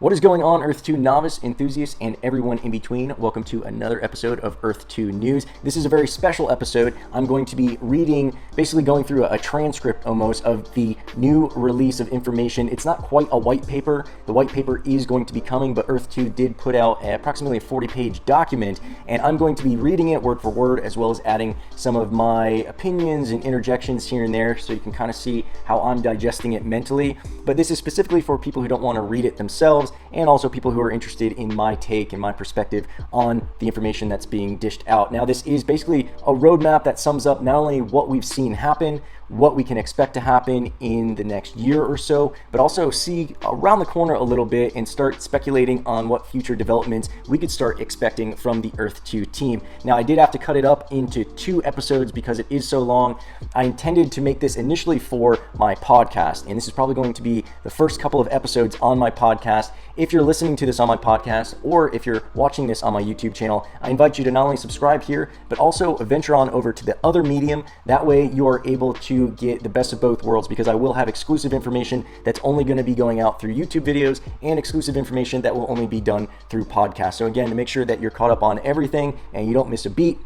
What is going on, Earth 2 novice, enthusiasts, and everyone in between? Welcome to another episode of Earth 2 News. This is a very special episode. I'm going to be reading, basically going through a transcript almost of the new release of information. It's not quite a white paper. The white paper is going to be coming, but Earth 2 did put out approximately a 40-page document, and I'm going to be reading it word for word, as well as adding some of my opinions and interjections here and there, so you can kind of see how I'm digesting it mentally. But this is specifically for people who don't want to read it themselves, and also people who are interested in my take and my perspective on the information that's being dished out. Now, this is basically a roadmap that sums up not only what we've seen happen, what we can expect to happen in the next year or so, but also see around the corner a little bit and start speculating on what future developments we could start expecting from the Earth 2 team. Now, I did have to cut it up into 2 episodes because it is so long. I intended to make this initially for my podcast, and this is probably going to be the first couple of episodes on my podcast. If you're listening to this on my podcast, or if you're watching this on my YouTube channel, I invite you to not only subscribe here, but also venture on over to the other medium. That way you are able to get the best of both worlds, because I will have exclusive information that's only going to be going out through YouTube videos and exclusive information that will only be done through podcasts. So again, to make sure that you're caught up on everything and you don't miss a beat,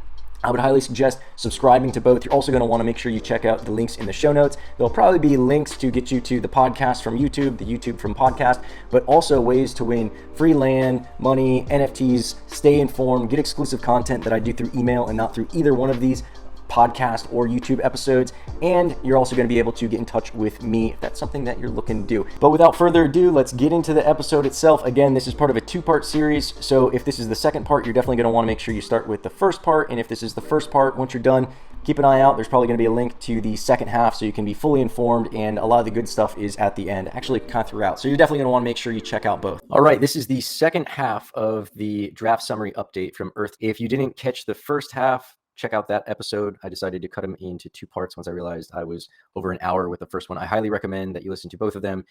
I would highly suggest subscribing to both. You're also going to want to make sure you check out the links in the show notes. There'll probably be links to get you to the podcast from YouTube, the YouTube from podcast, but also ways to win free land, money, NFTs, stay informed, get exclusive content that I do through email and not through either one of these podcast or YouTube episodes. And you're also going to be able to get in touch with me if that's something that you're looking to do. But without further ado, let's get into the episode itself. Again, this is part of a 2-part series, so if this is the second part, you're definitely going to want to make sure you start with the first part. And if this is the first part, once you're done, keep an eye out. There's probably going to be a link to the second half so you can be fully informed, and a lot of the good stuff is at the end, actually kind of throughout. So you're definitely going to want to make sure you check out both. All right, this is the second half of the draft summary update from Earth. If you didn't catch the first half, check out that episode. I decided to cut them into 2 parts once I realized I was over an hour with the first one. I highly recommend that you listen to both of them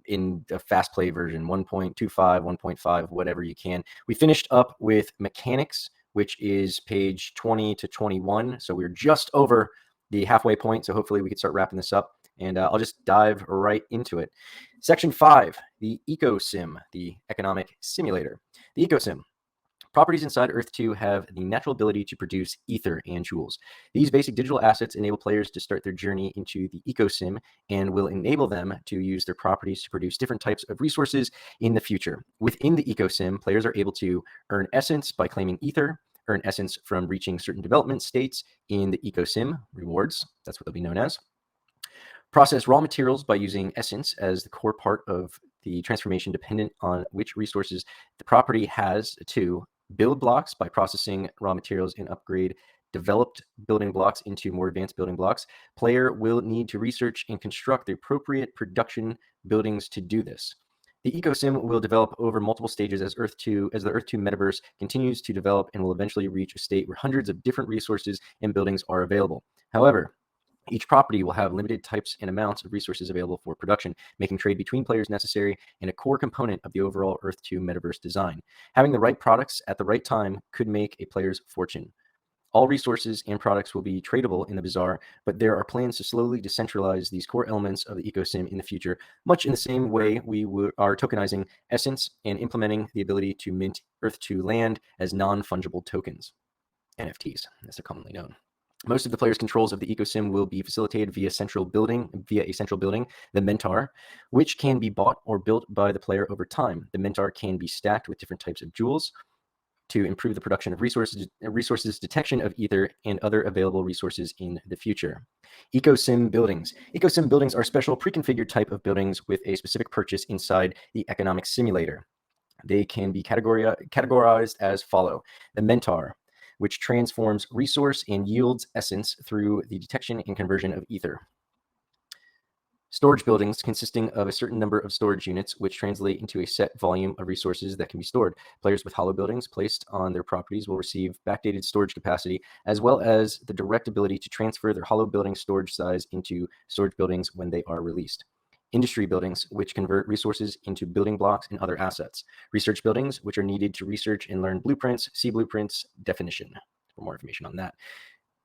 in a fast play version, 1.25, 1.5, whatever you can. We finished up with mechanics, which is page 20 to 21. So we're just over the halfway point. So hopefully we can start wrapping this up, and I'll just dive right into it. Section 5, the ecosim, the economic simulator. The ecosim. Properties inside Earth 2 have the natural ability to produce ether and jewels. These basic digital assets enable players to start their journey into the ecosim and will enable them to use their properties to produce different types of resources in the future. Within the ecosim, players are able to earn essence by claiming ether, earn essence from reaching certain development states in the ecosim, rewards, that's what they'll be known as. Process raw materials by using essence as the core part of the transformation, dependent on which resources the property has to build blocks by processing raw materials and upgrade developed building blocks into more advanced building blocks. Player will need to research and construct the appropriate production buildings to do this. The ecosim will develop over multiple stages as the Earth 2 metaverse continues to develop, and will eventually reach a state where hundreds of different resources and buildings are available. However, each property will have limited types and amounts of resources available for production, making trade between players necessary and a core component of the overall Earth 2 metaverse design. Having the right products at the right time could make a player's fortune. All resources and products will be tradable in the bazaar, but there are plans to slowly decentralize these core elements of the ecosim in the future, much in the same way we are tokenizing essence and implementing the ability to mint Earth 2 land as non-fungible tokens, NFTs, as they're commonly known. Most of the player's controls of the ecosim will be facilitated via a central building, the Mentor, which can be bought or built by the player over time. The Mentor can be stacked with different types of jewels to improve the production of resources, detection of ether, and other available resources in the future. Ecosim buildings. Ecosim buildings are special pre-configured type of buildings with a specific purchase inside the economic simulator. They can be categorized as follow. The Mentor, which transforms resource and yields essence through the detection and conversion of ether. Storage buildings consisting of a certain number of storage units, which translate into a set volume of resources that can be stored. Players with hollow buildings placed on their properties will receive backdated storage capacity, as well as the direct ability to transfer their hollow building storage size into storage buildings when they are released. Industry buildings, which convert resources into building blocks and other assets. Research buildings, which are needed to research and learn blueprints. See blueprints definition for more information on that.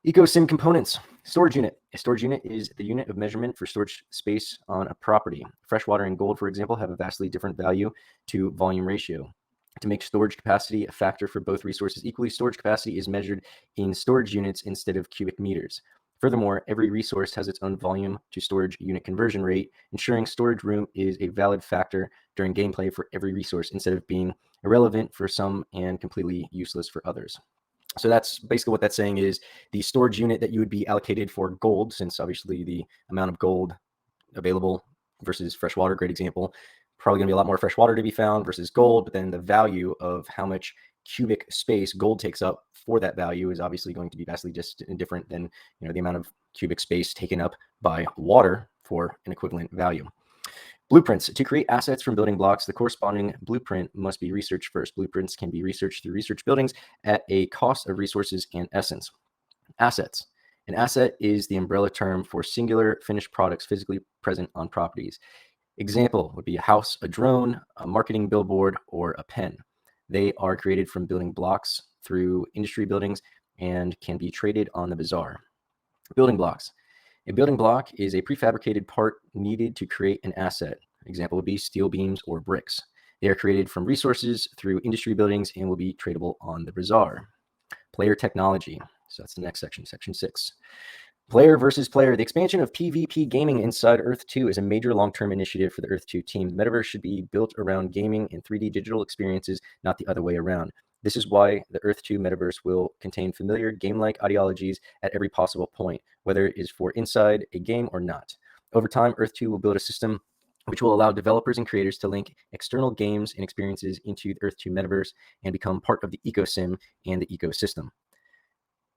EcoSim components. Storage unit. A storage unit is the unit of measurement for storage space on a property. Freshwater and gold, for example, have a vastly different value to volume ratio. To make storage capacity a factor for both resources equally, storage capacity is measured in storage units instead of cubic meters. Furthermore, every resource has its own volume to storage unit conversion rate, ensuring storage room is a valid factor during gameplay for every resource instead of being irrelevant for some and completely useless for others. So that's basically what that's saying is the storage unit that you would be allocated for gold, since obviously the amount of gold available versus fresh water, great example, probably going to be a lot more fresh water to be found versus gold, but then the value of how much cubic space gold takes up for that value is obviously going to be vastly different than the amount of cubic space taken up by water for an equivalent value. Blueprints. To create assets from building blocks, the corresponding blueprint must be researched first. Blueprints can be researched through research buildings at a cost of resources and essence. Assets. An asset is the umbrella term for singular finished products physically present on properties. Example would be a house, a drone, a marketing billboard, or a pen. They are created from building blocks through industry buildings and can be traded on the bazaar. Building blocks. A building block is a prefabricated part needed to create an asset. Example would be steel beams or bricks. They are created from resources through industry buildings and will be tradable on the bazaar. Player technology. So that's the next section, section 6. Player versus player. The expansion of PvP gaming inside Earth 2 is a major long-term initiative for the Earth 2 team. The metaverse should be built around gaming and 3D digital experiences, not the other way around. This is why the Earth 2 metaverse will contain familiar game-like ideologies at every possible point, whether it is for inside a game or not. Over time, Earth 2 will build a system which will allow developers and creators to link external games and experiences into the Earth 2 metaverse and become part of the ecosystem and the ecosystem.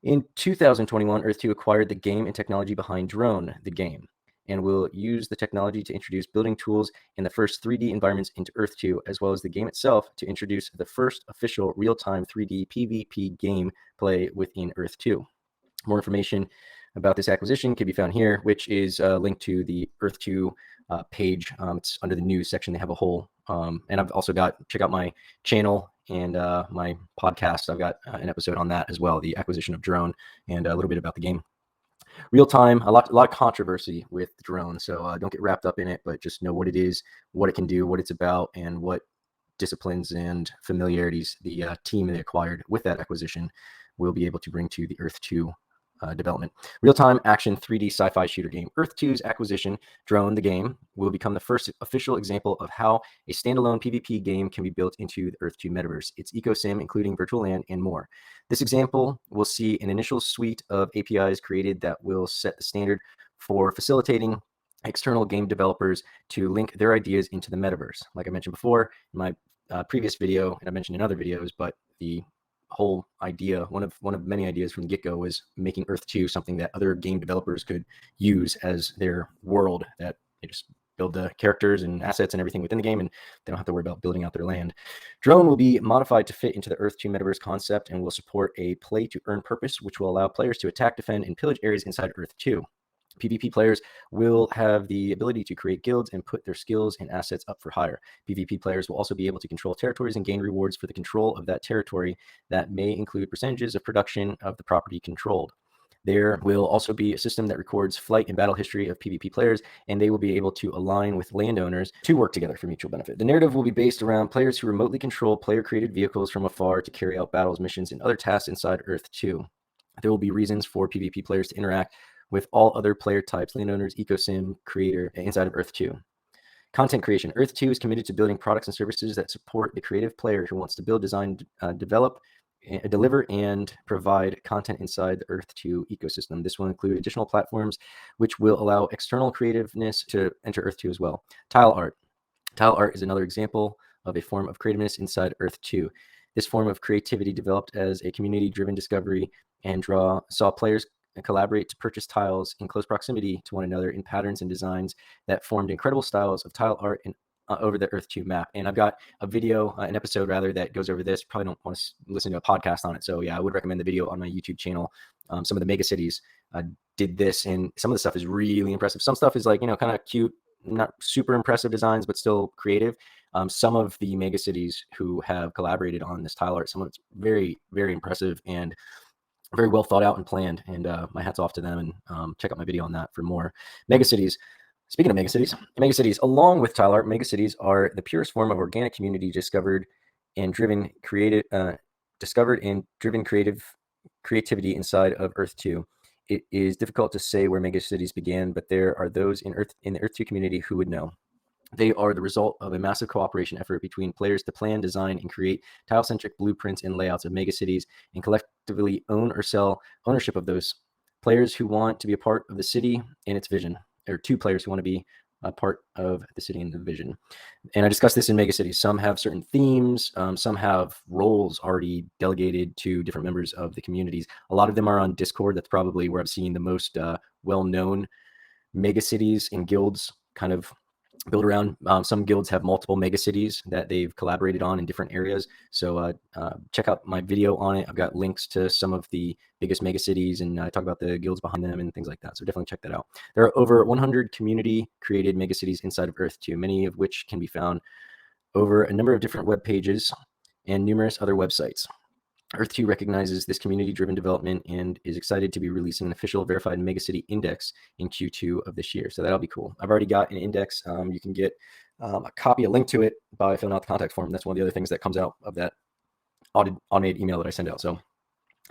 In 2021, Earth2 acquired the game and technology behind Drone, the game, and will use the technology to introduce building tools in the first 3D environments into Earth2, as well as the game itself to introduce the first official real-time 3D PvP game play within Earth2. More information about this acquisition can be found here, which is linked to the Earth2 page. It's under the news section. They have a whole, and I've also check out my channel and my podcast. I've got an episode on that as well, the acquisition of Drone, and a little bit about the game. Real time, a lot of controversy with Drone, so don't get wrapped up in it, but just know what it is, what it can do, what it's about, and what disciplines and familiarities the team they acquired with that acquisition will be able to bring to the Earth 2 development. Real-time action 3D sci-fi shooter game. Earth 2's acquisition, Drone, the game, will become the first official example of how a standalone PvP game can be built into the Earth 2 metaverse, its ecosim, including virtual land and more. This example will see an initial suite of APIs created that will set the standard for facilitating external game developers to link their ideas into the metaverse. Like I mentioned before in my previous video, and I mentioned in other videos, but the whole idea, one of many ideas from the get-go, was making Earth 2 something that other game developers could use as their world, that they just build the characters and assets and everything within the game, and they don't have to worry about building out their land. Drone will be modified to fit into the Earth 2 metaverse concept and will support a play-to-earn purpose, which will allow players to attack, defend, and pillage areas inside Earth 2. PvP players will have the ability to create guilds and put their skills and assets up for hire. PvP players will also be able to control territories and gain rewards for the control of that territory that may include percentages of production of the property controlled. There will also be a system that records flight and battle history of PvP players, and they will be able to align with landowners to work together for mutual benefit. The narrative will be based around players who remotely control player-created vehicles from afar to carry out battles, missions, and other tasks inside Earth 2. There will be reasons for PvP players to interact with all other player types, landowners, ecosim, creator, inside of Earth 2. Content creation. Earth 2 is committed to building products and services that support the creative player who wants to build, design, develop, deliver, and provide content inside the Earth 2 ecosystem. This will include additional platforms which will allow external creativeness to enter Earth 2 as well. Tile art. Tile art is another example of a form of creativeness inside Earth 2. This form of creativity developed as a community-driven discovery and saw players collaborate to purchase tiles in close proximity to one another in patterns and designs that formed incredible styles of tile art over the Earth 2 map. And I've got a video, an episode rather, that goes over this. Probably don't want to listen to a podcast on it. So yeah, I would recommend the video on my YouTube channel. Some of the mega cities did this, and some of the stuff is really impressive. Some stuff is like, kind of cute, not super impressive designs, but still creative. Some of the mega cities who have collaborated on this tile art, some of it's very, very impressive, and very well thought out and planned. And my hat's off to them. And check out my video on that for more. Megacities. Speaking of megacities, along with tile art, megacities are the purest form of organic community and driven creative, discovered and driven creativity inside of Earth 2. It is difficult to say where megacities began, but there are those in the Earth 2 community who would know. They are the result of a massive cooperation effort between players to plan, design, and create tile-centric blueprints and layouts of megacities, and collectively own or sell ownership of those. Players who want to be a part of the city and its vision, or two players who want to be a part of the city and the vision. And I discussed this in megacities. Some have certain themes, some have roles already delegated to different members of the communities. A lot of them are on Discord. That's probably where I've seen the most well-known megacities and guilds kind of build around. Some guilds have multiple megacities that they've collaborated on in different areas. So check out my video on it. I've got links to some of the biggest megacities, and I talk about the guilds behind them and things like that. So definitely check that out. There are over 100 community-created megacities inside of Earth 2, many of which can be found over a number of different web pages and numerous other websites. Earth 2 recognizes this community-driven development and is excited to be releasing an official verified megacity index in Q2 of this year. So that'll be cool. I've already got an index. You can get a link to it by filling out the contact form. That's one of the other things that comes out of that automated email that I send out. So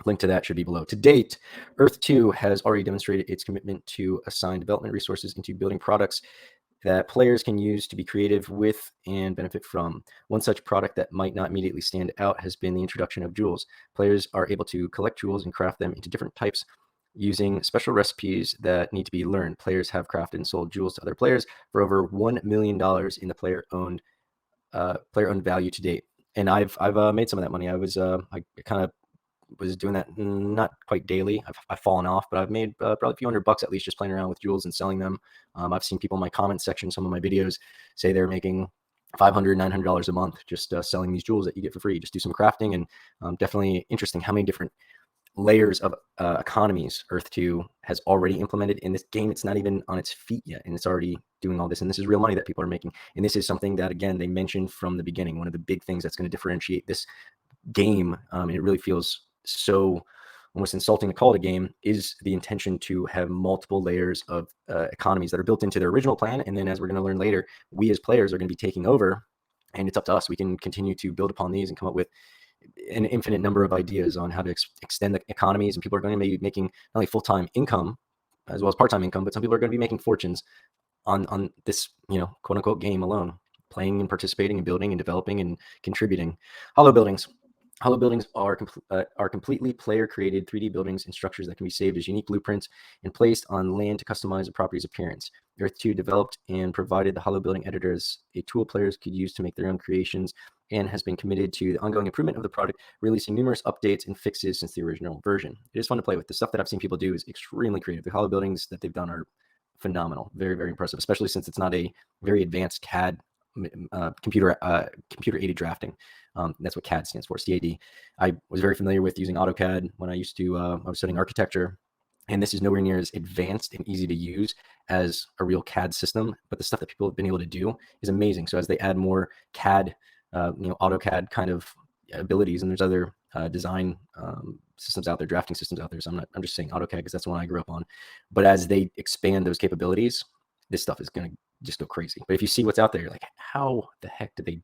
link to that should be below. To date, Earth 2 has already demonstrated its commitment to assign development resources into building products that players can use to be creative with and benefit from. One such product that might not immediately stand out has been the introduction of jewels. Players are able to collect jewels and craft them into different types using special recipes that need to be learned. Players have crafted and sold jewels to other players for over $1 million in the player-owned value to date. And I've made some of that money. I kind of was doing that not quite daily. I've fallen off, but I've made probably a few $100 at least just playing around with jewels and selling them. I've seen people in my comment section, some of my videos, say they're making $500, $900 a month just selling these jewels that you get for free. Just do some crafting, and definitely interesting how many different layers of economies Earth 2 has already implemented in this game. It's not even on its feet yet, and it's already doing all this. And this is real money that people are making. And this is something that, again, they mentioned from the beginning. One of the big things that's going to differentiate this game, and it really feels so almost insulting to call it a game, is the intention to have multiple layers of economies that are built into their original plan. And then, as we're going to learn later, we as players are going to be taking over, and it's up to us. We can continue to build upon these and come up with an infinite number of ideas on how to extend the economies. And people are going to be making not only full-time income as well as part-time income, but some people are going to be making fortunes on this, quote unquote game alone, playing and participating and building and developing and contributing. Hollow buildings. Hollow buildings are completely player-created 3D buildings and structures that can be saved as unique blueprints and placed on land to customize a property's appearance. Earth 2 developed and provided the hollow building editor as a tool players could use to make their own creations, and has been committed to the ongoing improvement of the product, releasing numerous updates and fixes since the original version. It is fun to play with. The stuff that I've seen people do is extremely creative. The hollow buildings that they've done are phenomenal, very, very impressive, especially since it's not a very advanced CAD computer aided drafting. That's what CAD stands for, CAD. I was very familiar with using AutoCAD when I used to, I was studying architecture, and this is nowhere near as advanced and easy to use as a real CAD system, but the stuff that people have been able to do is amazing. So as they add more CAD, AutoCAD kind of abilities, and there's other design systems out there, drafting systems out there. So I'm just saying AutoCAD because that's the one I grew up on. But as they expand those capabilities, this stuff is going to just go crazy. But if you see what's out there, you're like, how the heck did they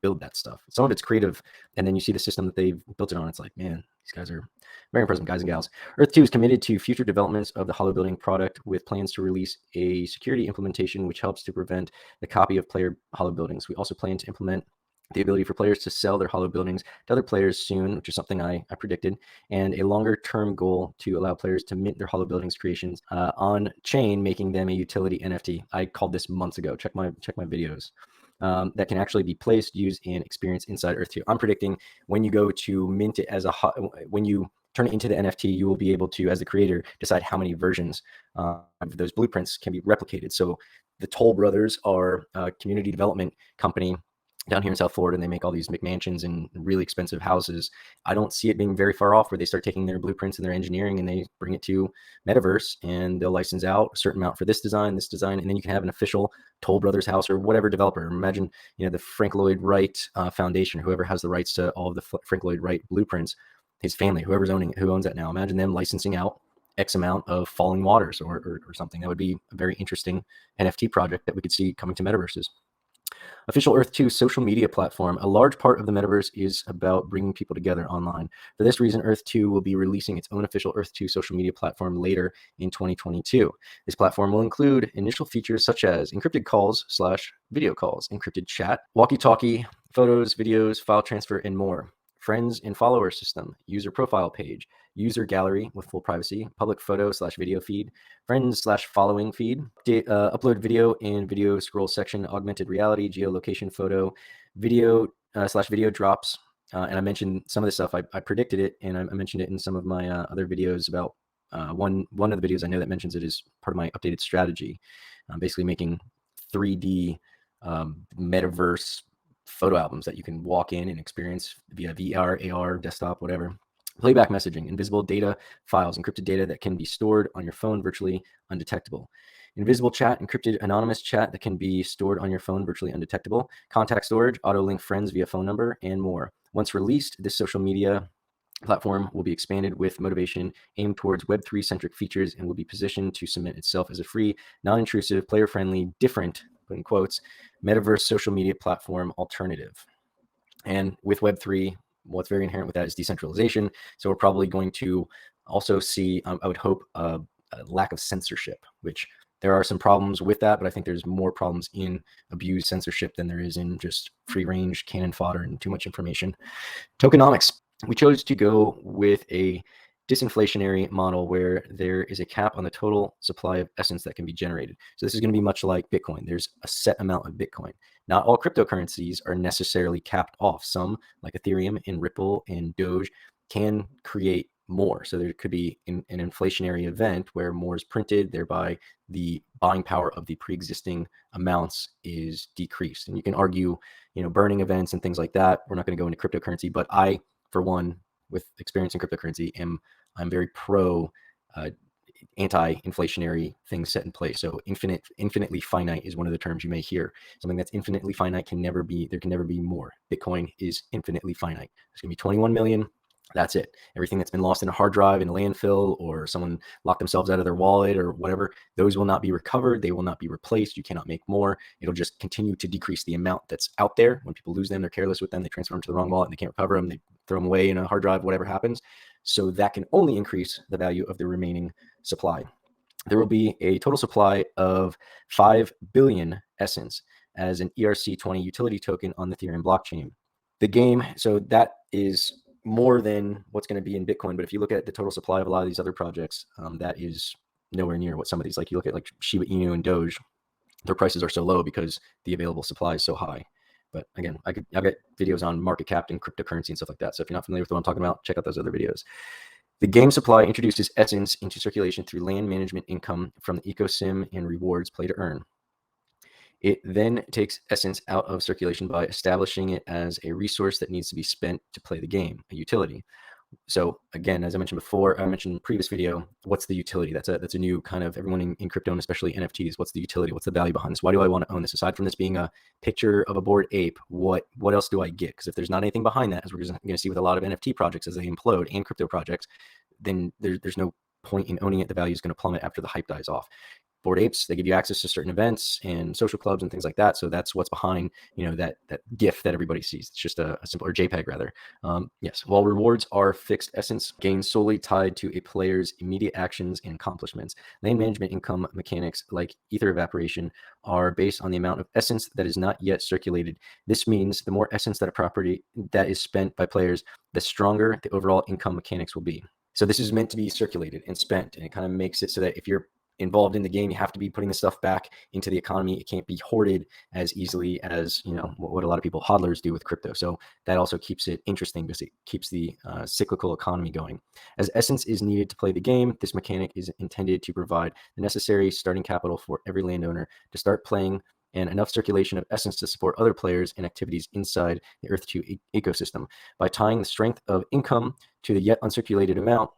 build that stuff? Some of it's creative, and then you see the system that they've built it on. It's like, man, these guys are very impressive, guys and gals. Earth 2 is committed to future developments of the hollow building product, with plans to release a security implementation which helps to prevent the copy of player hollow buildings. We also plan to implement the ability for players to sell their hollow buildings to other players soon, which is something I predicted, and a longer-term goal to allow players to mint their hollow buildings creations on chain, making them a utility NFT. I called this months ago. Check my videos. That can actually be placed, used, and experienced inside Earth 2. I'm predicting when you go to mint it as when you turn it into the NFT, you will be able to, as the creator, decide how many versions of those blueprints can be replicated. So the Toll Brothers are a community development company down here in South Florida, and they make all these McMansions and really expensive houses. I don't see it being very far off where they start taking their blueprints and their engineering and they bring it to Metaverse, and they'll license out a certain amount for this design, and then you can have an official Toll Brothers house or whatever developer. Imagine, the Frank Lloyd Wright Foundation, or whoever has the rights to all of the Frank Lloyd Wright blueprints. his family, whoever's who owns that now. Imagine them licensing out X amount of Falling Waters or something. That would be a very interesting NFT project that we could see coming to metaverses. Official Earth2 social media platform. A large part of the metaverse is about bringing people together online. For this reason, Earth2 will be releasing its own official Earth2 social media platform later in 2022. This platform will include initial features such as encrypted calls/video calls, encrypted chat, walkie-talkie, photos, videos, file transfer, and more. Friends and follower system, user profile page, user gallery with full privacy, public photo/video feed, friends/following feed, upload video and video scroll section, augmented reality, geolocation photo, video/video drops. And I mentioned some of this stuff. I predicted it, and I mentioned it in some of my other videos about one of the videos I know that mentions it is part of my updated strategy. Basically making 3D metaverse photo albums that you can walk in and experience via VR, AR, desktop, whatever. Playback messaging, invisible data files, encrypted data that can be stored on your phone virtually undetectable. Invisible chat, encrypted anonymous chat that can be stored on your phone virtually undetectable. Contact storage, auto-link friends via phone number, and more. Once released, this social media platform will be expanded with motivation aimed towards Web3-centric features and will be positioned to cement itself as a free, non-intrusive, player-friendly, different, put in quotes, metaverse social media platform alternative. And with Web3, what's very inherent with that is decentralization. So we're probably going to also see, I would hope, a lack of censorship, which there are some problems with that, but I think there's more problems in abused censorship than there is in just free range cannon fodder and too much information. Tokenomics. We chose to go with a disinflationary model where there is a cap on the total supply of essence that can be generated. So this is going to be much like Bitcoin. There's a set amount of Bitcoin. Not all cryptocurrencies are necessarily capped off. Some, like Ethereum and Ripple and Doge, can create more. So there could be an inflationary event where more is printed, thereby the buying power of the pre-existing amounts is decreased. And you can argue, burning events and things like that. We're not going to go into cryptocurrency, but I, for one, with experience in cryptocurrency, I'm very pro anti-inflationary things set in place. So infinitely finite is one of the terms you may hear. Something that's infinitely finite there can never be more. Bitcoin is infinitely finite. There's going to be 21 million. That's it. Everything that's been lost in a hard drive in a landfill, or someone locked themselves out of their wallet or whatever, those will not be recovered. They will not be replaced. You cannot make more. It'll just continue to decrease the amount that's out there. When people lose them, they're careless with them. They transfer them to the wrong wallet and they can't recover them. They throw them away in a hard drive, whatever happens. So that can only increase the value of the remaining supply. There will be a total supply of 5 billion essence as an ERC20 utility token on the Ethereum blockchain. The game, so that is more than what's going to be in Bitcoin. But if you look at the total supply of a lot of these other projects, that is nowhere near what some of these, like you look at like Shiba Inu and Doge, their prices are so low because the available supply is so high. But again, I've got videos on market cap and cryptocurrency and stuff like that. So if you're not familiar with what I'm talking about, check out those other videos. The game supply introduces essence into circulation through land management income from the ecosim and rewards play to earn. It then takes essence out of circulation by establishing it as a resource that needs to be spent to play the game, a utility. So again, as I mentioned before, I mentioned in the previous video, what's the utility? That's a new kind of, everyone in crypto and especially NFTs, what's the utility? What's the value behind this? Why do I want to own this? Aside from this being a picture of a bored ape, what else do I get? Because if there's not anything behind that, as we're going to see with a lot of NFT projects as they implode and crypto projects, then there's no point in owning it. The value is going to plummet after the hype dies off. Bored apes, they give you access to certain events and social clubs and things like that. So that's what's behind, that GIF that everybody sees. It's just a simpler JPEG rather. Yes, while rewards are fixed essence gains solely tied to a player's immediate actions and accomplishments, land management income mechanics like ether evaporation are based on the amount of essence that is not yet circulated. This means the more essence that a property that is spent by players, the stronger the overall income mechanics will be. So this is meant to be circulated and spent, and it kind of makes it so that if you're involved in the game, you have to be putting the stuff back into the economy. It can't be hoarded as easily as what a lot of people hodlers do with crypto. So that also keeps it interesting because it keeps the cyclical economy going. As essence is needed to play the game, this mechanic is intended to provide the necessary starting capital for every landowner to start playing, and enough circulation of essence to support other players and activities inside the Earth2 ecosystem. By tying the strength of income to the yet uncirculated amount,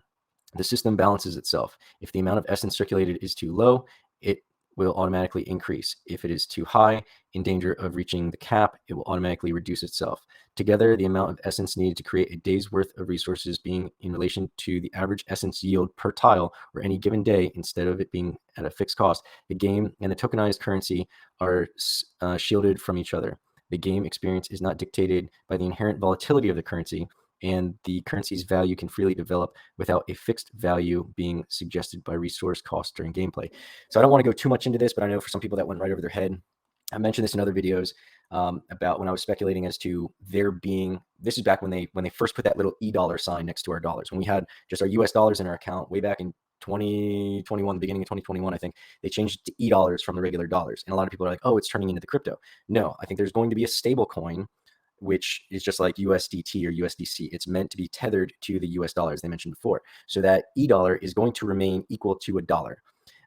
the system balances itself. If the amount of essence circulated is too low, it will automatically increase. If it is too high, in danger of reaching the cap, it will automatically reduce itself. Together, the amount of essence needed to create a day's worth of resources being in relation to the average essence yield per tile or any given day, instead of it being at a fixed cost. The game and the tokenized currency are shielded from each other. The game experience is not dictated by the inherent volatility of the currency, and the currency's value can freely develop without a fixed value being suggested by resource costs during gameplay. So I don't want to go too much into this, but I know for some people that went right over their head. I mentioned this in other videos about when I was speculating as to there being, this is back when they first put that little $E sign next to our dollars, when we had just our US dollars in our account way back in 2021, the beginning of 2021, I think they changed it to $E from the regular dollars. And a lot of people are like, oh, it's turning into the crypto. No, I think there's going to be a stable coin, which is just like USDT or USDC. It's meant to be tethered to the US dollars they mentioned before. So that $E is going to remain equal to a dollar.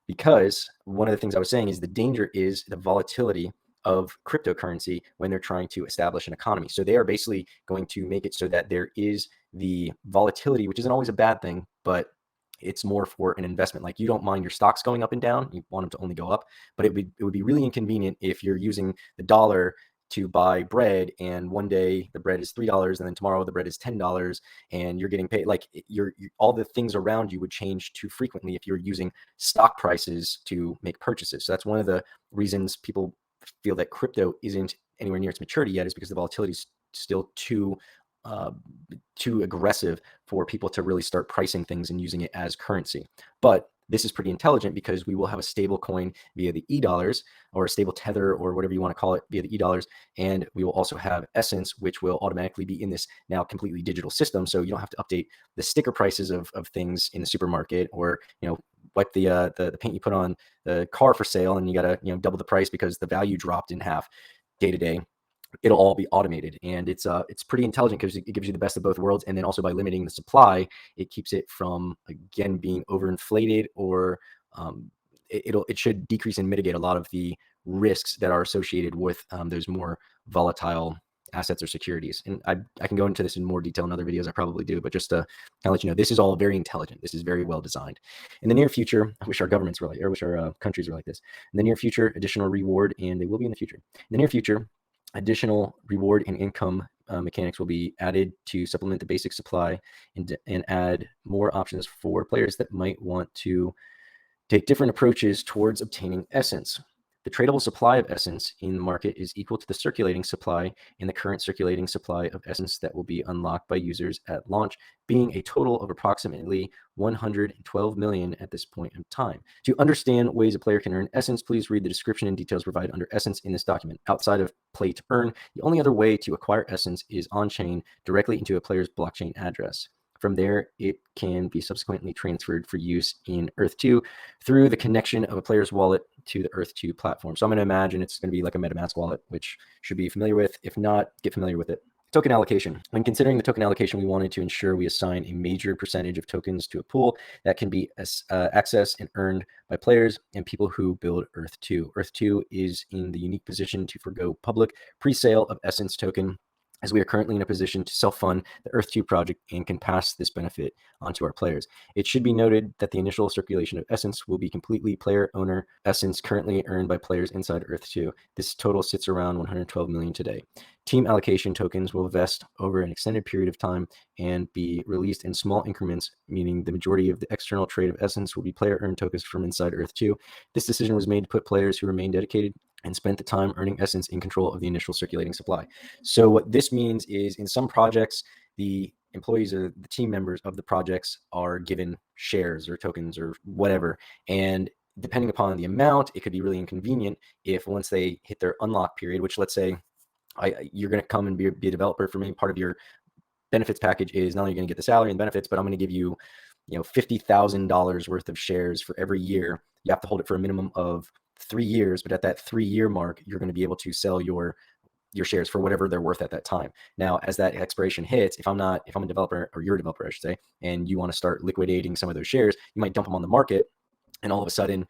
Because one of the things I was saying is the danger is the volatility of cryptocurrency when they're trying to establish an economy. So they are basically going to make it so that there is the volatility, which isn't always a bad thing, but it's more for an investment. Like, you don't mind your stocks going up and down, you want them to only go up, but it would be really inconvenient if you're using the dollar to buy bread, and one day the bread is $3 and then tomorrow the bread is $10 and you're getting paid. Like, all the things around you would change too frequently if you're using stock prices to make purchases. So that's one of the reasons people feel that crypto isn't anywhere near its maturity yet, is because the volatility is still too aggressive for people to really start pricing things and using it as currency. But this is pretty intelligent, because we will have a stable coin via the E, or a stable tether, or whatever you want to call it, via the E, and we will also have Essence, which will automatically be in this now completely digital system. So you don't have to update the sticker prices of things in the supermarket, or wipe the paint you put on the car for sale and you got to double the price because the value dropped in half day to day. It'll all be automated, and it's pretty intelligent because it gives you the best of both worlds. And then also, by limiting the supply, it keeps it from, again, being overinflated, or it should decrease and mitigate a lot of the risks that are associated with those more volatile assets or securities. And I can go into this in more detail in other videos. I probably do, but just to kind of let you know, this is all very intelligent. This is very well designed. In the near future, I wish our governments were like, or I wish our countries were like this. In the near future, additional reward, and they will be in the future. In the near future, additional reward and income mechanics will be added to supplement the basic supply, and add more options for players that might want to take different approaches towards obtaining essence. The tradable supply of essence in the market is equal to the circulating supply, and the current circulating supply of essence that will be unlocked by users at launch being a total of approximately 112 million at this point in time. To understand ways a player can earn essence, please read the description and details provided under essence in this document. Outside of play to earn, the only other way to acquire essence is on-chain, directly into a player's blockchain address. From there, it can be subsequently transferred for use in Earth2 through the connection of a player's wallet to the Earth2 platform. So I'm going to imagine it's going to be like a MetaMask wallet, which you should be familiar with. If not, get familiar with it. Token allocation. When considering the token allocation, we wanted to ensure we assign a major percentage of tokens to a pool that can be accessed and earned by players and people who build Earth2. Earth2 is in the unique position to forgo public pre-sale of Essence token, as we are currently in a position to self-fund the Earth2 project and can pass this benefit onto our players. It should be noted that the initial circulation of Essence will be completely player-owner Essence currently earned by players inside Earth2. This total sits around 112 million today. Team allocation tokens will vest over an extended period of time and be released in small increments, meaning the majority of the external trade of Essence will be player-earned tokens from inside Earth2. This decision was made to put players who remain dedicated and spent the time earning essence in control of the initial circulating supply. So what this means is, in some projects, the employees or the team members of the projects are given shares or tokens or whatever. And depending upon the amount, it could be really inconvenient if, once they hit their unlock period, which, let's say you're going to come and be a developer for me, part of your benefits package is not only going to get the salary and benefits, but I'm going to give you, $50,000 worth of shares for every year. You have to hold it for a minimum of 3 years, but at that 3-year mark, you're going to be able to sell your shares for whatever they're worth at that time. Now, as that expiration hits, if I'm a developer, or you're a developer, I should say, and you want to start liquidating some of those shares, you might dump them on the market, and all of a sudden,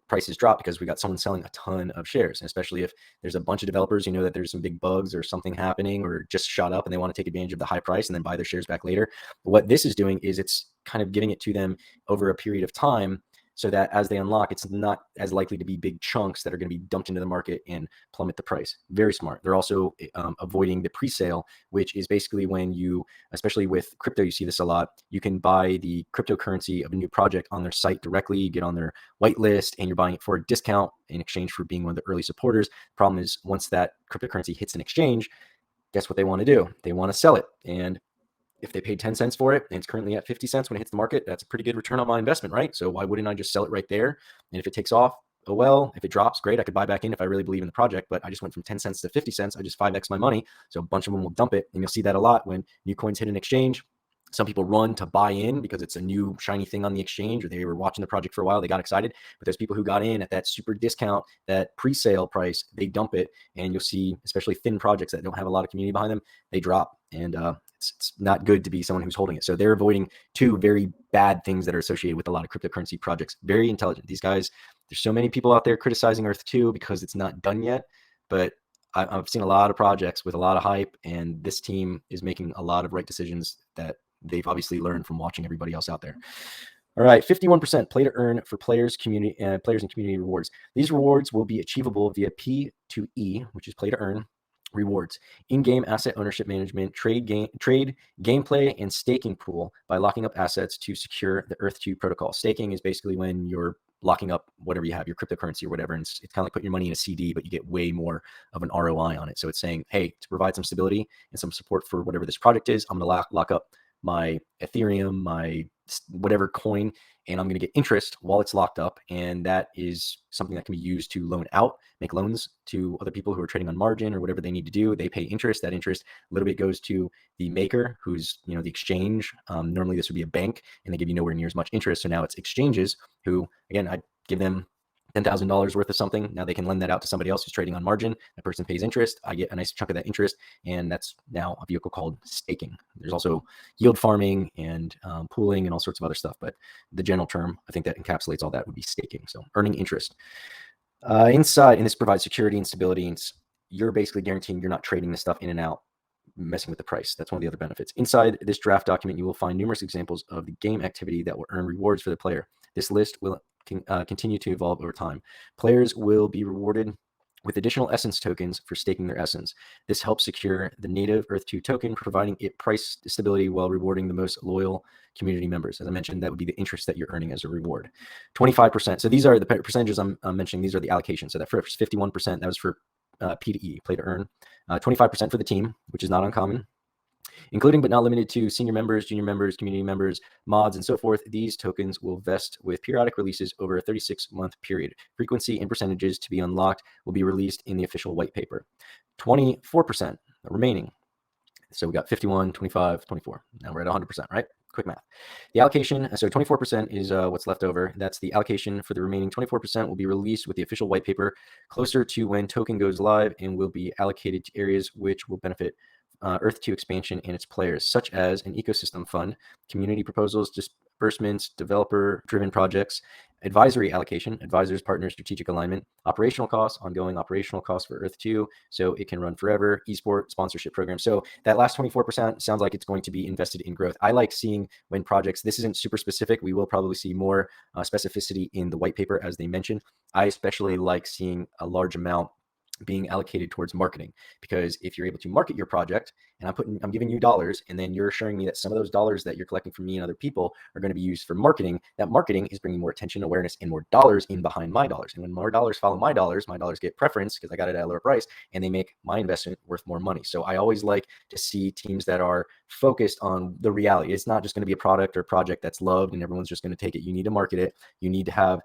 prices drop because we got someone selling a ton of shares. And especially if there's a bunch of developers, that there's some big bugs or something happening, or just shot up and they want to take advantage of the high price and then buy their shares back later. What this is doing is it's kind of giving it to them over a period of time, so that as they unlock, it's not as likely to be big chunks that are going to be dumped into the market and plummet the price. Very smart. They're also avoiding the pre-sale, which is basically when you, especially with crypto, you see this a lot. You can buy the cryptocurrency of a new project on their site directly. You get on their whitelist and you're buying it for a discount in exchange for being one of the early supporters. Problem is, once that cryptocurrency hits an exchange, guess what they want to do? They want to sell it. And if they paid 10 cents for it and it's currently at 50 cents when it hits the market, that's a pretty good return on my investment, right? So why wouldn't I just sell it right there? And if it takes off, oh well. If it drops, great. I could buy back in if I really believe in the project, but I just went from 10 cents to 50 cents. I just 5x my money. So a bunch of them will dump it. And you'll see that a lot when new coins hit an exchange. Some people run to buy in because it's a new shiny thing on the exchange, or they were watching the project for a while, they got excited. But there's people who got in at that super discount, that pre-sale price, they dump it. And you'll see, especially thin projects that don't have a lot of community behind them, they drop. And it's not good to be someone who's holding it. So they're avoiding two very bad things that are associated with a lot of cryptocurrency projects. Very intelligent. These guys, there's so many people out there criticizing Earth2 because it's not done yet, but I've seen a lot of projects with a lot of hype, and this team is making a lot of right decisions that they've obviously learned from watching everybody else out there. All right, 51% play to earn for players, community, players and community rewards. These rewards will be achievable via P2E, which is play to earn rewards, in-game asset ownership management, trade, gameplay, and staking pool by locking up assets to secure the Earth2 protocol. Staking is basically when you're locking up whatever you have, your cryptocurrency or whatever, and it's kind of like putting your money in a CD, but you get way more of an ROI on it. So it's saying, hey, to provide some stability and some support for whatever this project is, I'm going to lock up my Ethereum, my whatever coin, and I'm going to get interest while it's locked up. And that is something that can be used to loan out, make loans to other people who are trading on margin or whatever they need to do. They pay interest. That interest, a little bit goes to the maker, who's, the exchange. Normally this would be a bank, and they give you nowhere near as much interest. So now it's exchanges who, again, I give them $10,000 worth of something. Now they can lend that out to somebody else who's trading on margin. That person pays interest. I get a nice chunk of that interest. And that's now a vehicle called staking. There's also yield farming and pooling and all sorts of other stuff. But the general term, I think that encapsulates all that, would be staking. So earning interest. Inside, and this provides security and stability. And you're basically guaranteeing you're not trading this stuff in and out, messing with the price. That's one of the other benefits. Inside this draft document, you will find numerous examples of the game activity that will earn rewards for the player. This list will continue to evolve over time. Players will be rewarded with additional essence tokens for staking their essence. This helps secure the native Earth2 token, providing it price stability while rewarding the most loyal community members. As I mentioned, that would be the interest that you're earning as a reward. 25%. So these are the percentages I'm mentioning. These are the allocations. So that first 51%, that was for P2E, play to earn. 25% for the team, which is not uncommon, including but not limited to senior members, junior members, community members, mods, and so forth. These tokens will vest with periodic releases over a 36-month period. Frequency and percentages to be unlocked will be released in the official white paper. 24% remaining. So we got 51, 25, 24. Now we're at 100%, right? Quick math. The allocation, so 24% is what's left over. That's the allocation for the remaining 24% will be released with the official white paper closer to when token goes live, and will be allocated to areas which will benefit Earth2 expansion and its players, such as an ecosystem fund, community proposals, disbursements, developer-driven projects, advisory allocation, advisors, partners, strategic alignment, operational costs, ongoing operational costs for Earth2, so it can run forever, esport, sponsorship program. So that last 24% sounds like it's going to be invested in growth. I like seeing when projects, this isn't super specific, we will probably see more specificity in the white paper as they mentioned. I especially like seeing a large amount being allocated towards marketing, because if you're able to market your project, and I'm giving you dollars, and then you're assuring me that some of those dollars that you're collecting from me and other people are going to be used for marketing, that marketing is bringing more attention, awareness, and more dollars in behind my dollars. And when more dollars follow my dollars get preference because I got it at a lower price, and they make my investment worth more money. So I always like to see teams that are focused on the reality. It's not just going to be a product or project that's loved and everyone's just going to take it. You need to market it. You need to have,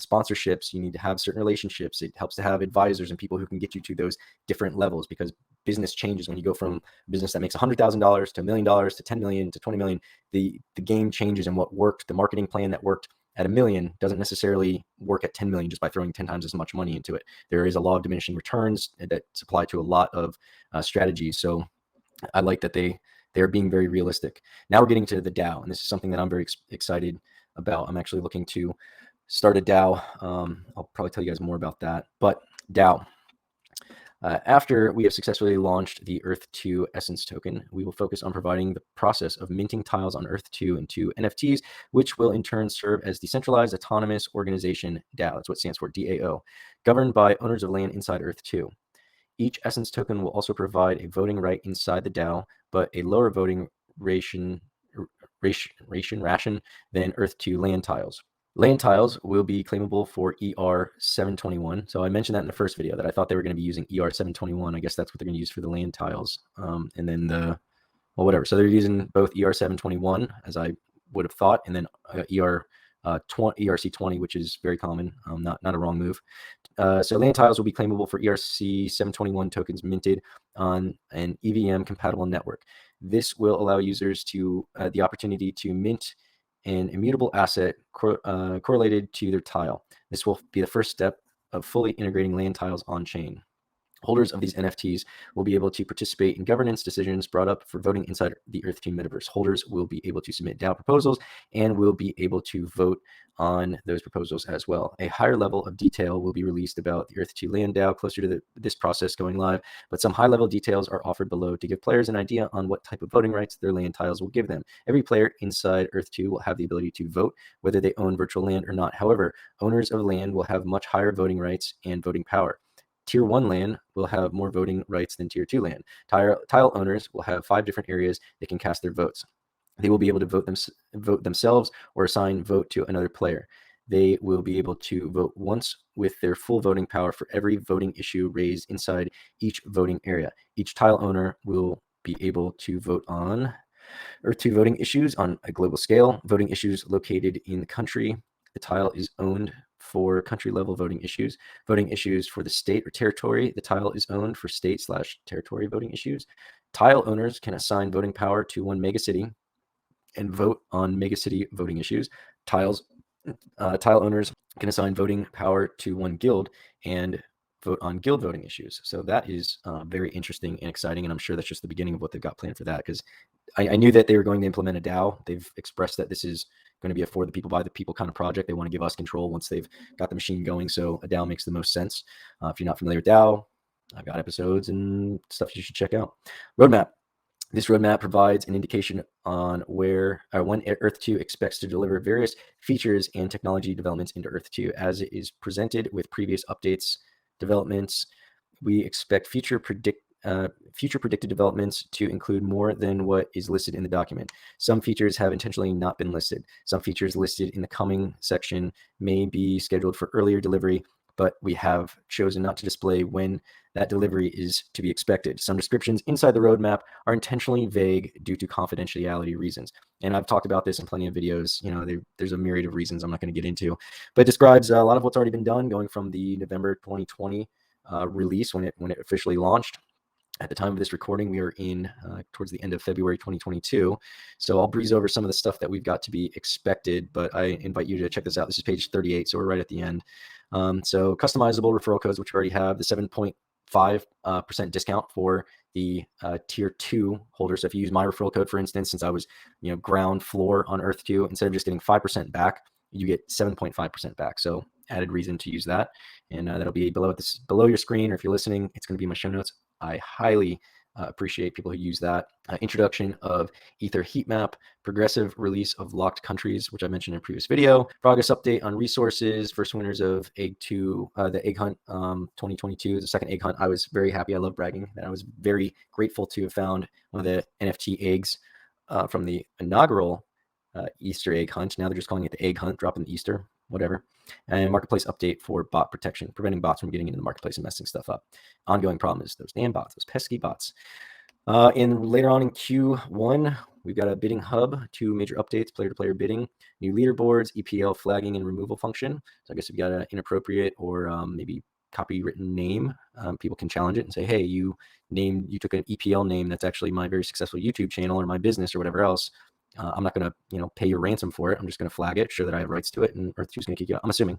sponsorships. You need to have certain relationships. It helps to have advisors and people who can get you to those different levels, because business changes when you go from a business that makes $100,000 to $1 million to 10 million to 20 million. The game changes, and what worked, the marketing plan that worked at $1 million doesn't necessarily work at 10 million just by throwing 10 times as much money into it. There is a law of diminishing returns that apply to a lot of strategies. So I like that they're being very realistic. Now we're getting to the DAO, and this is something that I'm very excited about. I'm actually looking to start a DAO. I'll probably tell you guys more about that. But DAO, After we have successfully launched the Earth2 Essence token, we will focus on providing the process of minting tiles on Earth2 into NFTs, which will in turn serve as Decentralized Autonomous Organization DAO. That's what it stands for, DAO, governed by owners of land inside Earth2. Each Essence token will also provide a voting right inside the DAO, but a lower voting ration than Earth2 land tiles. Land tiles will be claimable for ER721. So I mentioned that in the first video that I thought they were going to be using ER721. I guess that's what they're going to use for the land tiles. And then well, whatever. So they're using both ER721, as I would have thought, and then ERC20, which is very common, not a wrong move. So land tiles will be claimable for ERC721 tokens minted on an EVM compatible network. This will allow users to the opportunity to mint an immutable asset correlated to their tile. This will be the first step of fully integrating land tiles on chain. Holders of these NFTs will be able to participate in governance decisions brought up for voting inside the Earth2 metaverse. Holders will be able to submit DAO proposals and will be able to vote on those proposals as well. A higher level of detail will be released about the Earth2 land DAO closer to this process going live, but some high-level details are offered below to give players an idea on what type of voting rights their land tiles will give them. Every player inside Earth2 will have the ability to vote whether they own virtual land or not. However, owners of land will have much higher voting rights and voting power. Tier 1 land will have more voting rights than Tier 2 land. Tile owners will have 5 different areas they can cast their votes. They will be able to vote themselves or assign vote to another player. They will be able to vote once with their full voting power for every voting issue raised inside each voting area. Each tile owner will be able to vote on Earth2 voting issues on a global scale. Voting issues located in the country the tile is owned for country-level voting issues. Voting issues for the state or territory the tile is owned for state/territory voting issues. Tile owners can assign voting power to one megacity and vote on megacity voting issues. Tile owners can assign voting power to one guild and vote on guild voting issues. So that is very interesting and exciting, and I'm sure that's just the beginning of what they've got planned for that, because I knew that they were going to implement a DAO. They've expressed that this is going to be a for the people, by the people kind of project. They want to give us control once they've got the machine going. So a DAO makes the most sense. If you're not familiar with DAO, I've got episodes and stuff you should check out. Roadmap. This roadmap provides an indication on when Earth2 expects to deliver various features and technology developments into Earth2 as it is presented with previous updates, developments. We expect future predicted developments to include more than what is listed in the document. Some features have intentionally not been listed. Some features listed in the coming section may be scheduled for earlier delivery, but we have chosen not to display when that delivery is to be expected. Some descriptions inside the roadmap are intentionally vague due to confidentiality reasons. And I've talked about this in plenty of videos. There's a myriad of reasons I'm not going to get into, but it describes a lot of what's already been done, going from the November 2020 release when it officially launched. At the time of this recording, we are in towards the end of February 2022. So I'll breeze over some of the stuff that we've got to be expected, but I invite you to check this out. This is page 38, so we're right at the end. So customizable referral codes, which we already have, the 7.5% discount for the tier 2 holder. So if you use my referral code, for instance, since I was ground floor on Earth2, instead of just getting 5% back, you get 7.5% back. So added reason to use that, and that'll be below your screen, or if you're listening, it's going to be in my show notes. I highly appreciate people who use that. Introduction of Ether heat map, progressive release of locked countries, which I mentioned in a previous video, progress update on resources, first winners of the egg hunt 2022, the second egg hunt. I was very happy. I love bragging that I was very grateful to have found one of the NFT eggs from the inaugural Easter egg hunt. Now they're just calling it the egg hunt, dropping the Easter, whatever. And marketplace update for bot protection, preventing bots from getting into the marketplace and messing stuff up. Ongoing problem is those damn bots, those pesky bots. Later on in Q1, we've got a bidding hub, 2 major updates: player-to-player bidding, new leaderboards, EPL flagging and removal function. So I guess if you got an inappropriate or maybe copywritten name, people can challenge it and say, hey, you took an EPL name that's actually my very successful YouTube channel or my business or whatever else. I'm not going to, pay your ransom for it. I'm just going to flag it, show that I have rights to it, and Earth2 is going to kick you out, I'm assuming.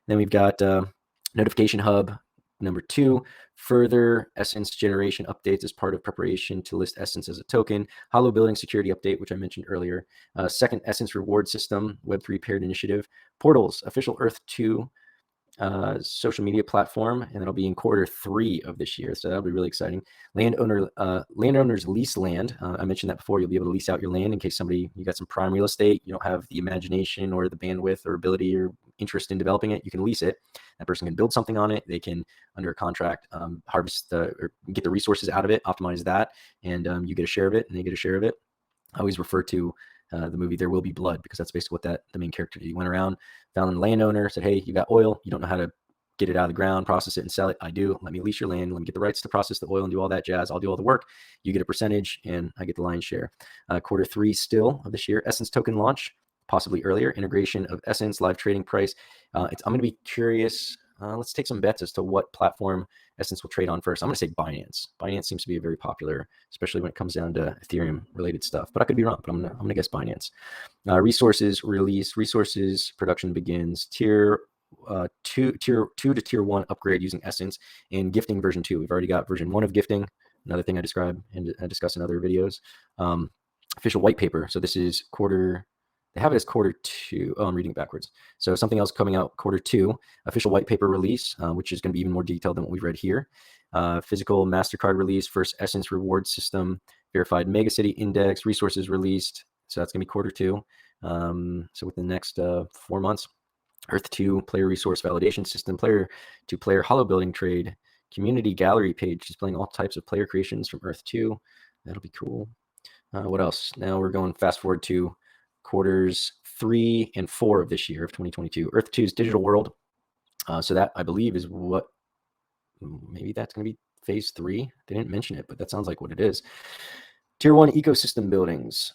Then we've got notification hub number 2, further Essence generation updates as part of preparation to list Essence as a token. Hollow building security update, which I mentioned earlier. Second Essence reward system, Web3 paired initiative. Portals, official Earth2 social media platform, and it'll be in Q3 of this year. So that'll be really exciting. Landowners lease land. I mentioned that before. You'll be able to lease out your land in case you got some prime real estate, you don't have the imagination or the bandwidth or ability or interest in developing it. You can lease it. That person can build something on it. They can, under a contract, harvest or get the resources out of it, optimize that, and you get a share of it, and they get a share of it. I always refer to the movie There Will Be Blood, because that's basically what the main character did. He went around, found a landowner, said, hey, you got oil, you don't know how to get it out of the ground, process it, and sell it. I do. Let me lease your land. Let me get the rights to process the oil and do all that jazz. I'll do all the work. You get a percentage, and I get the lion's share. Q3 still of this year. Essence token launch, possibly earlier. Integration of Essence, live trading price. I'm going to be curious. Let's take some bets as to what platform Essence will trade on first. I'm going to say Binance. Binance seems to be a very popular, especially when it comes down to Ethereum related stuff. But I could be wrong. But I'm going to guess Binance. Resources release. Resources production begins. Tier 2 to Tier 1 upgrade using Essence, and gifting version 2. We've already got version 1 of gifting. Another thing I describe and I discuss in other videos. Official white paper. So this is they have it as Q2. Oh, I'm reading it backwards. So something else coming out Q2, official white paper release, which is going to be even more detailed than what we've read here. Physical MasterCard release, first Essence reward system, verified megacity index, resources released. So that's going to be Q2. So within the next 4 months. Earth2 player resource validation system, player-to-player hollow building trade, community gallery page displaying all types of player creations from Earth2. That'll be cool. What else? Now we're going fast forward to Q3 and 4 of this year of 2022. Earth2's digital world. So that, I believe, is what, maybe that's going to be phase 3. They didn't mention it, but that sounds like what it is. Tier 1 ecosystem buildings.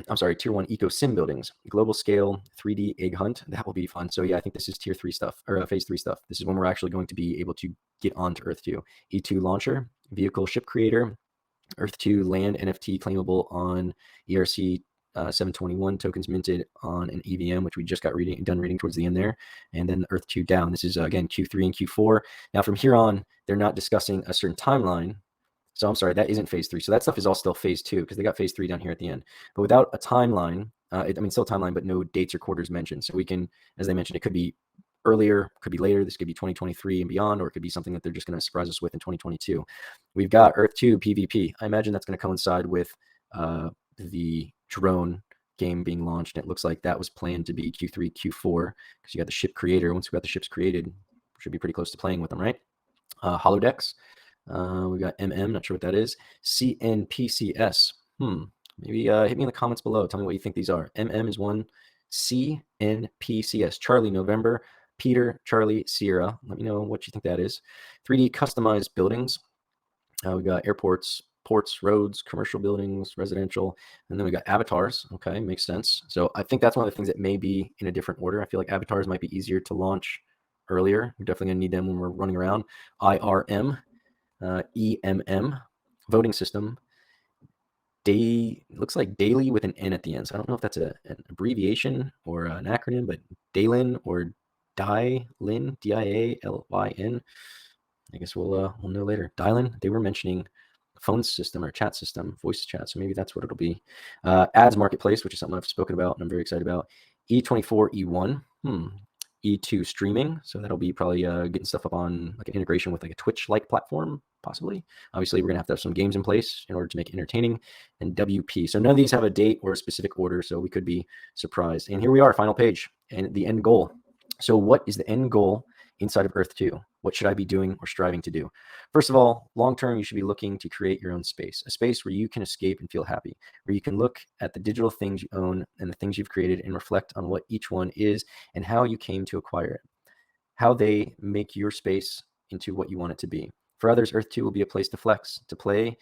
I'm sorry, Tier 1 eco sim buildings, global scale 3D egg hunt. That will be fun. So yeah, I think this is Tier 3 stuff, or phase 3 stuff. This is when we're actually going to be able to get onto Earth2. E2 launcher, vehicle ship creator, Earth2 land NFT claimable on ERC 721 tokens minted on an EVM, which we just got done reading towards the end there. And then Earth2 down. This is again Q3 and Q4. Now from here on, they're not discussing a certain timeline. So I'm sorry, that isn't phase 3. So that stuff is all still phase 2, because they got phase 3 down here at the end. But without a timeline, still timeline, but no dates or quarters mentioned. So we can, as they mentioned, it could be earlier, could be later. This could be 2023 and beyond, or it could be something that they're just going to surprise us with in 2022. We've got Earth2 PvP. I imagine that's going to coincide with the drone game being launched. And it looks like that was planned to be Q3, Q4, because you got the ship creator. Once we got the ships created, we should be pretty close to playing with them, right? Holodecks. We got not sure what that is. CNPCS. Maybe hit me in the comments below. Tell me what you think these are. is one. CNPCS. Charlie, November. Peter, Charlie, Sierra. Let me know what you think that is. 3D customized buildings. We got airports, ports, roads, commercial buildings, residential, and then we got avatars. Okay, makes sense. So I think that's one of the things that may be in a different order. I feel like avatars might be easier to launch earlier. We're definitely gonna need them when we're running around. IRM. EMM, voting system. Looks like daily with an N at the end. So I don't know if that's an abbreviation or an acronym, but Daylin or Dialin, DIALYN. I guess we'll know later. Dialin, they were mentioning phone system or chat system, voice chat. So maybe that's what it'll be. Ads marketplace, which is something I've spoken about and I'm very excited about. E24, E1. E2 streaming, so that'll be probably getting stuff up on like an integration with like a Twitch-like platform, possibly. Obviously, we're gonna have to have some games in place in order to make it entertaining. And WP. So none of these have a date or a specific order, so we could be surprised. And here we are, final page, and the end goal. So what is the end goal inside of Earth2? What should I be doing or striving to do? First of all, long-term, you should be looking to create your own space, a space where you can escape and feel happy, where you can look at the digital things you own and the things you've created and reflect on what each one is and how you came to acquire it, how they make your space into what you want it to be. For others, Earth2 will be a place to flex, to play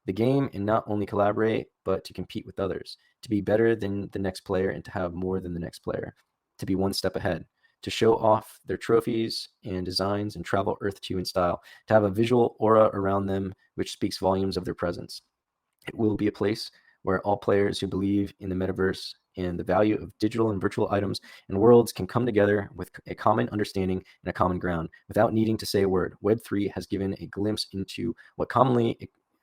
the game and not only collaborate, but to compete with others, to be better than the next player and to have more than the next player, to be one step ahead, to show off their trophies and designs and travel Earth2 in style, to have a visual aura around them which speaks volumes of their presence. It will be a place where all players who believe in the metaverse and the value of digital and virtual items and worlds can come together with a common understanding and a common ground without needing to say a word. Web3 has given a glimpse into what commonly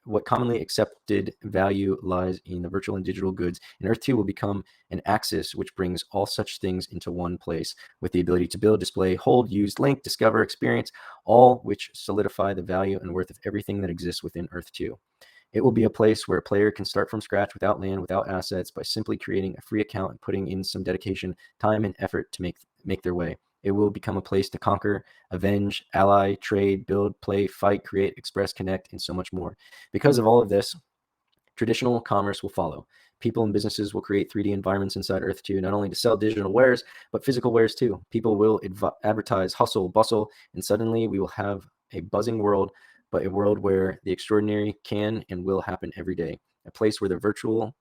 what commonly accepted value lies in the virtual and digital goods, and Earth 2 will become an axis which brings all such things into one place, with the ability to build, display, hold, use, link, discover, experience, all which solidify the value and worth of everything that exists within Earth 2. It will be a place where a player can start from scratch without land, without assets, by simply creating a free account and putting in some dedication, time, and effort to make their way. It will become a place to conquer, avenge, ally, trade, build, play, fight, create, express, connect, and so much more. Because of all of this, traditional commerce will follow. People and businesses will create 3D environments inside Earth 2, not only to sell digital wares, but physical wares too. People will advertise, hustle, bustle, and suddenly we will have a buzzing world, but a world where the extraordinary can and will happen every day. A place where the virtual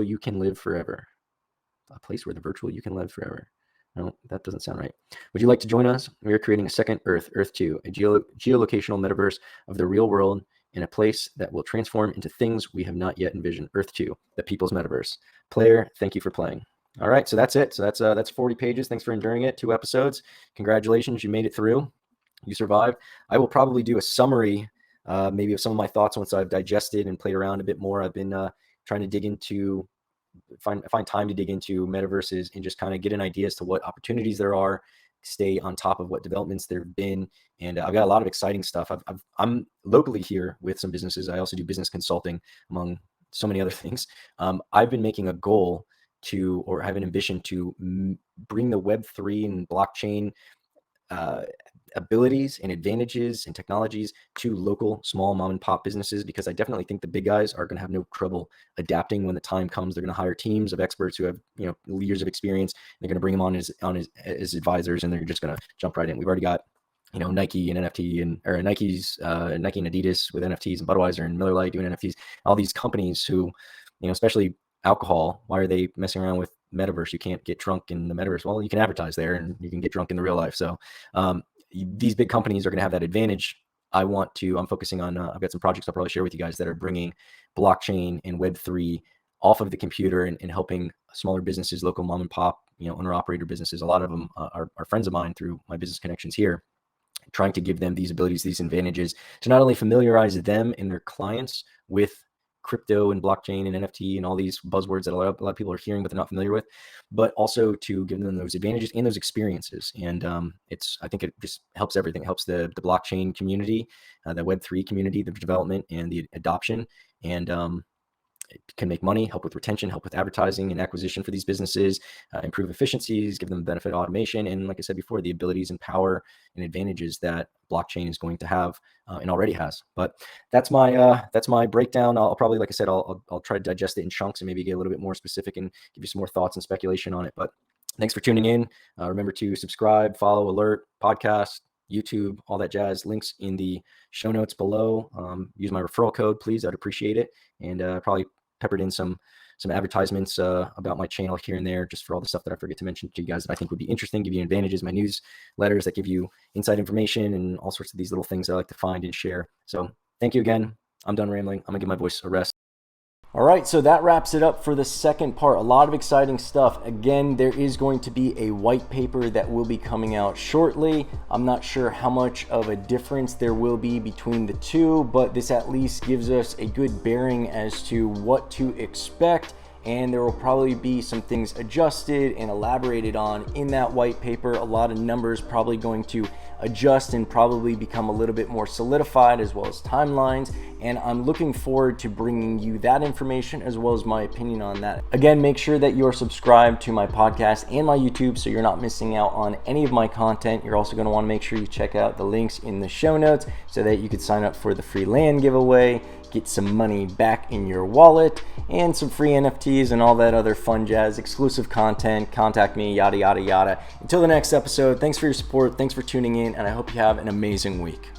you can live forever. A place where the virtual you can live forever. No, that doesn't sound right. Would you like to join us? We are creating a second Earth, Earth 2, a geolocational metaverse of the real world, in a place that will transform into things we have not yet envisioned. Earth 2, the people's metaverse. Player, thank you for playing. All right, so that's it. So that's 40 pages. Thanks for enduring it. 2 episodes. Congratulations, you made it through. You survived. I will probably do a summary, maybe of some of my thoughts once I've digested and played around a bit more. I've been trying to dig into, find time to dig into metaverses and just kind of get an idea as to what opportunities there are, stay on top of what developments there have been. And I've got a lot of exciting stuff. I'm locally here with some businesses. I also do business consulting, among so many other things. I've been making a goal to, or have an ambition to bring the Web3 and blockchain abilities and advantages and technologies to local small mom and pop businesses, because I definitely think the big guys are going to have no trouble adapting when the time comes. They're going to hire teams of experts who have, years of experience. They're going to bring them on as advisors, and they're just going to jump right in. We've already got, Nike and NFT, or Nike's Nike and Adidas with NFTs, and Budweiser and Miller Lite doing NFTs. All these companies who, especially alcohol, why are they messing around with metaverse? You can't get drunk in the metaverse. Well, you can advertise there and you can get drunk in the real life. So these big companies are going to have that advantage. I'm focusing on, I've got some projects I'll probably share with you guys that are bringing blockchain and Web3 off of the computer and helping smaller businesses, local mom and pop, owner operator businesses. A lot of them are friends of mine through my business connections here, trying to give them these abilities, these advantages, to not only familiarize them and their clients with crypto and blockchain and NFT and all these buzzwords that a lot of people are hearing but they're not familiar with, but also to give them those advantages and those experiences. And I think it just helps everything. It helps the blockchain community, the Web3 community, the development and the adoption, and it can make money, help with retention, help with advertising and acquisition for these businesses, improve efficiencies, give them benefit automation, and like I said before, the abilities and power and advantages that blockchain is going to have and already has. But that's my breakdown. I'll probably, like I said, I'll try to digest it in chunks and maybe get a little bit more specific and give you some more thoughts and speculation on it. But thanks for tuning in. Remember to subscribe, follow, alert, podcast, YouTube, all that jazz. Links in the show notes below. Use my referral code, please. I'd appreciate it. And probably peppered in some advertisements about my channel here and there, just for all the stuff that I forget to mention to you guys that I think would be interesting, give you advantages, my newsletters that give you inside information and all sorts of these little things that I like to find and share. So thank you again. I'm done rambling. I'm gonna give my voice a rest. All right, so that wraps it up for the second part. A lot of exciting stuff. Again, there is going to be a white paper that will be coming out shortly. I'm not sure how much of a difference there will be between the two, but this at least gives us a good bearing as to what to expect. And there will probably be some things adjusted and elaborated on in that white paper. A lot of numbers probably going to adjust and probably become a little bit more solidified, as well as timelines. And I'm looking forward to bringing you that information as well as my opinion on that. Again, make sure that you're subscribed to my podcast and my YouTube so you're not missing out on any of my content. You're also going to want to make sure you check out the links in the show notes so that you could sign up for the free land giveaway, get some money back in your wallet, and some free NFTs and all that other fun jazz, exclusive content. Contact me, yada, yada, yada. Until the next episode, thanks for your support, thanks for tuning in, and I hope you have an amazing week.